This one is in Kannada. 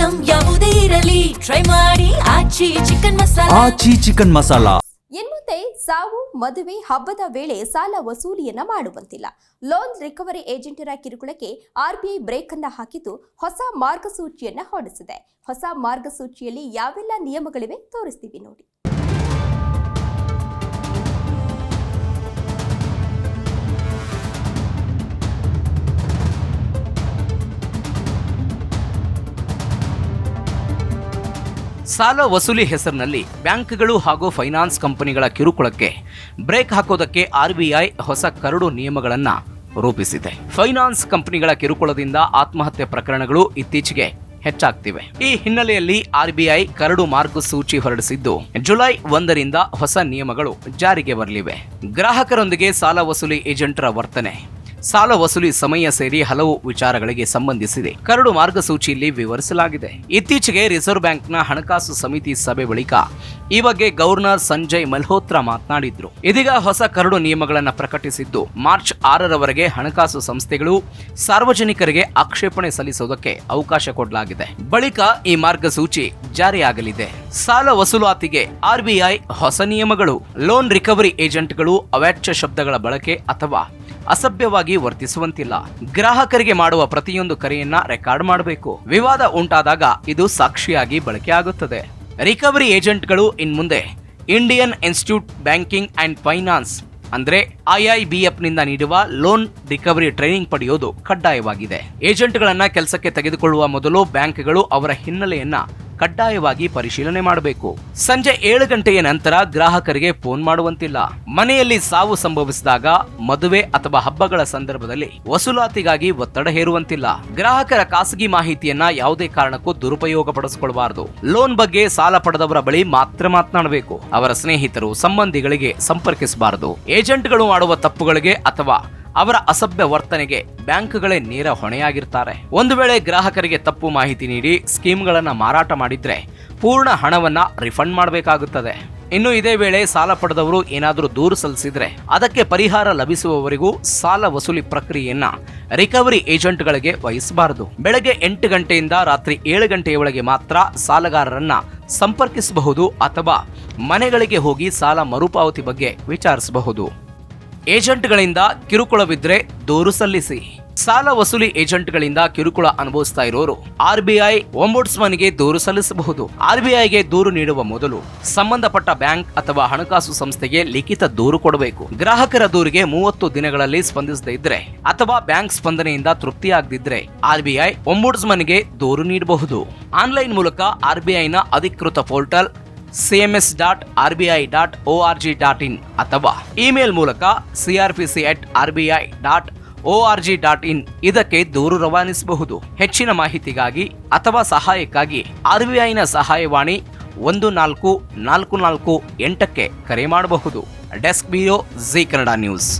ಐಟಂ ಯಾವುದೇ ಇರಲಿ ಟ್ರೈ ಮಾಡಿ ಆಚಿ ಚಿಕನ್ ಮಸಾಲಾ. ಆಚಿ ಚಿಕನ್ ಮಸಾಲಾ. ಇನ್ಮುಂದೆ ಸಾವು, ಮದುವೆ, ಹಬ್ಬದ ವೇಳೆ ಸಾಲ ವಸೂಲಿಯನ್ನ ಮಾಡುವಂತಿಲ್ಲ. ಲೋನ್ ರಿಕವರಿ ಏಜೆಂಟರ ಕಿರುಕುಳಕ್ಕೆ ಆರ್ಬಿಐ ಬ್ರೇಕ್ ಅನ್ನ ಹಾಕಿದ್ದು ಹೊಸ ಮಾರ್ಗಸೂಚಿಯನ್ನ ಹೊರಡಿಸಿದೆ. ಹೊಸ ಮಾರ್ಗಸೂಚಿಯಲ್ಲಿ ಯಾವೆಲ್ಲ ನಿಯಮಗಳಿವೆ ತೋರಿಸ್ತೀವಿ ನೋಡಿ. ಸಾಲ ವಸೂಲಿ ಹೆಸರಿನಲ್ಲಿ ಬ್ಯಾಂಕ್ಗಳು ಹಾಗೂ ಫೈನಾನ್ಸ್ ಕಂಪನಿಗಳ ಕಿರುಕುಳಕ್ಕೆ ಬ್ರೇಕ್ ಹಾಕೋದಕ್ಕೆ ಆರ್ಬಿಐ ಹೊಸ ಕರಡು ನಿಯಮಗಳನ್ನು ರೂಪಿಸಿದೆ. ಫೈನಾನ್ಸ್ ಕಂಪನಿಗಳ ಕಿರುಕುಳದಿಂದ ಆತ್ಮಹತ್ಯೆ ಪ್ರಕರಣಗಳು ಇತ್ತೀಚೆಗೆ ಹೆಚ್ಚಾಗ್ತಿವೆ. ಈ ಹಿನ್ನೆಲೆಯಲ್ಲಿ ಆರ್ಬಿಐ ಕರಡು ಮಾರ್ಗಸೂಚಿ ಹೊರಡಿಸಿದ್ದು ಜುಲೈ 1ರಿಂದ ಹೊಸ ನಿಯಮಗಳು ಜಾರಿಗೆ ಬರಲಿವೆ. ಗ್ರಾಹಕರೊಂದಿಗೆ ಸಾಲ ವಸೂಲಿ ಏಜೆಂಟರ ವರ್ತನೆ, ಸಾಲ ವಸೂಲಿ ಸಮಯ ಸೇರಿ ಹಲವು ವಿಚಾರಗಳಿಗೆ ಸಂಬಂಧಿಸಿದೆ ಕರಡು ಮಾರ್ಗಸೂಚಿಯಲ್ಲಿ ವಿವರಿಸಲಾಗಿದೆ. ಇತ್ತೀಚೆಗೆ ರಿಸರ್ವ್ ಬ್ಯಾಂಕ್ನ ಹಣಕಾಸು ಸಮಿತಿ ಸಭೆ ಬಳಿಕ ಈ ಬಗ್ಗೆ ಗವರ್ನರ್ ಸಂಜಯ್ ಮಲ್ಹೋತ್ರಾ ಮಾತನಾಡಿದ್ರು. ಇದೀಗ ಹೊಸ ಕರಡು ನಿಯಮಗಳನ್ನು ಪ್ರಕಟಿಸಿದ್ದು ಮಾರ್ಚ್ 6ರವರೆಗೆ ಹಣಕಾಸು ಸಂಸ್ಥೆಗಳು ಸಾರ್ವಜನಿಕರಿಗೆ ಆಕ್ಷೇಪಣೆ ಸಲ್ಲಿಸುವುದಕ್ಕೆ ಅವಕಾಶ ಕೊಡಲಾಗಿದೆ. ಬಳಿಕ ಈ ಮಾರ್ಗಸೂಚಿ ಜಾರಿಯಾಗಲಿದೆ. ಸಾಲ ವಸೂಲಾತಿಗೆ ಆರ್ಬಿಐ ಹೊಸ ನಿಯಮಗಳು. ಲೋನ್ ರಿಕವರಿ ಏಜೆಂಟ್ಗಳು ಅವಾಚ್ಯ ಶಬ್ದಗಳ ಬಳಕೆ ಅಥವಾ ಅಸಭ್ಯವಾಗಿ ವರ್ತಿಸುವಂತಿಲ್ಲ. ಗ್ರಾಹಕರಿಗೆ ಮಾಡುವ ಪ್ರತಿಯೊಂದು ಕರೆಯನ್ನ ರೆಕಾರ್ಡ್ ಮಾಡಬೇಕು. ವಿವಾದ ಉಂಟಾದಾಗ ಇದು ಸಾಕ್ಷಿಯಾಗಿ ಬಳಕೆ ಆಗುತ್ತದೆ. ರಿಕವರಿ ಏಜೆಂಟ್ಗಳು ಇನ್ಮುಂದೆ Indian institute banking and finance ಅಂದ್ರೆ IIBF ನಿಂದ ನೀಡುವ ಲೋನ್ ರಿಕವರಿ ಟ್ರೈನಿಂಗ್ ಪಡೆಯೋದು ಕಡ್ಡಾಯವಾಗಿದೆ. ಏಜೆಂಟ್ಗಳನ್ನ ಕೆಲಸಕ್ಕೆ ತೆಗೆದುಕೊಳ್ಳುವ ಮೊದಲು ಬ್ಯಾಂಕ್ಗಳು ಅವರ ಹಿನ್ನೆಲೆಯನ್ನ ಕಡ್ಡಾಯವಾಗಿ ಪರಿಶೀಲನೆ ಮಾಡಬೇಕು. ಸಂಜೆ 7 ಗಂಟೆಯ ನಂತರ ಗ್ರಾಹಕರಿಗೆ ಫೋನ್ ಮಾಡುವಂತಿಲ್ಲ. ಮನೆಯಲ್ಲಿ ಸಾವು ಸಂಭವಿಸಿದಾಗ, ಮದುವೆ ಅಥವಾ ಹಬ್ಬಗಳ ಸಂದರ್ಭದಲ್ಲಿ ವಸೂಲಾತಿಗಾಗಿ ಒತ್ತಡ ಹೇರುವಂತಿಲ್ಲ. ಗ್ರಾಹಕರ ಖಾಸಗಿ ಮಾಹಿತಿಯನ್ನ ಯಾವುದೇ ಕಾರಣಕ್ಕೂ ದುರುಪಯೋಗ ಪಡಿಸಿಕೊಳ್ಳಬಾರದು. ಲೋನ್ ಬಗ್ಗೆ ಸಾಲ ಪಡೆದವರ ಬಳಿ ಮಾತ್ರ ಮಾತನಾಡಬೇಕು. ಅವರ ಸ್ನೇಹಿತರು, ಸಂಬಂಧಿಗಳಿಗೆ ಸಂಪರ್ಕಿಸಬಾರದು. ಏಜೆಂಟ್ಗಳು ಮಾಡುವ ತಪ್ಪುಗಳಿಗೆ ಅಥವಾ ಅವರ ಅಸಭ್ಯ ವರ್ತನೆಗೆ ಬ್ಯಾಂಕ್ಗಳೇ ನೇರ ಹೊಣೆಯಾಗಿರ್ತಾರೆ. ಒಂದು ವೇಳೆ ಗ್ರಾಹಕರಿಗೆ ತಪ್ಪು ಮಾಹಿತಿ ನೀಡಿ ಸ್ಕೀಮ್ಗಳನ್ನ ಮಾರಾಟ ಮಾಡಿದ್ರೆ ಪೂರ್ಣ ಹಣವನ್ನ ರಿಫಂಡ್ ಮಾಡಬೇಕಾಗುತ್ತದೆ. ಇನ್ನು ಇದೇ ವೇಳೆ ಸಾಲ ಪಡೆದವರು ಏನಾದರೂ ದೂರು ಸಲ್ಲಿಸಿದ್ರೆ ಅದಕ್ಕೆ ಪರಿಹಾರ ಲಭಿಸುವವರೆಗೂ ಸಾಲ ವಸೂಲಿ ಪ್ರಕ್ರಿಯೆಯನ್ನ ರಿಕವರಿ ಏಜೆಂಟ್ಗಳಿಗೆ ವಹಿಸಬಾರದು. ಬೆಳಗ್ಗೆ 8 ಗಂಟೆಯಿಂದ ರಾತ್ರಿ 7 ಗಂಟೆಯವರೆಗೆ ಮಾತ್ರ ಸಾಲಗಾರರನ್ನ ಸಂಪರ್ಕಿಸಬಹುದು ಅಥವಾ ಮನೆಗಳಿಗೆ ಹೋಗಿ ಸಾಲ ಮರುಪಾವತಿ ಬಗ್ಗೆ ವಿಚಾರಿಸಬಹುದು. ಏಜೆಂಟ್ಗಳಿಂದ ಕಿರುಕುಳವಿದ್ರೆ ದೂರು ಸಲ್ಲಿಸಿ. ಸಾಲ ವಸೂಲಿ ಏಜೆಂಟ್ಗಳಿಂದ ಕಿರುಕುಳ ಅನುಭವಿಸ್ತಾ ಇರೋರು ಆರ್ಬಿಐ ಒಂಬುಡ್ಸ್ಮನ್ಗೆ ದೂರು ಸಲ್ಲಿಸಬಹುದು. ಆರ್ಬಿಐಗೆ ದೂರು ನೀಡುವ ಮೊದಲು ಸಂಬಂಧಪಟ್ಟ ಬ್ಯಾಂಕ್ ಅಥವಾ ಹಣಕಾಸು ಸಂಸ್ಥೆಗೆ ಲಿಖಿತ ದೂರು ಕೊಡಬೇಕು. ಗ್ರಾಹಕರ ದೂರಿಗೆ 30 ದಿನಗಳಲ್ಲಿ ಸ್ಪಂದಿಸದೇ ಇದ್ರೆ ಅಥವಾ ಬ್ಯಾಂಕ್ ಸ್ಪಂದನೆಯಿಂದ ತೃಪ್ತಿಯಾಗದಿದ್ರೆ ಆರ್ಬಿಐ ಒಂಬುಡ್ಸ್ಮನ್ಗೆ ದೂರು ನೀಡಬಹುದು. ಆನ್ಲೈನ್ ಮೂಲಕ ಆರ್ಬಿಐನ ಅಧಿಕೃತ ಪೋರ್ಟಲ್ cms.rbi.org.in ಅಥವಾ ಇಮೇಲ್ ಮೂಲಕ crpc@rbi.org.in ಇದಕ್ಕೆ ದೂರು ರವಾನಿಸಬಹುದು. ಹೆಚ್ಚಿನ ಮಾಹಿತಿಗಾಗಿ ಅಥವಾ ಸಹಾಯಕ್ಕಾಗಿ ಆರ್ಬಿಐನ ಸಹಾಯವಾಣಿ 14448ಕ್ಕೆ ಕರೆ ಮಾಡಬಹುದು. Desk bureau G Kannada news.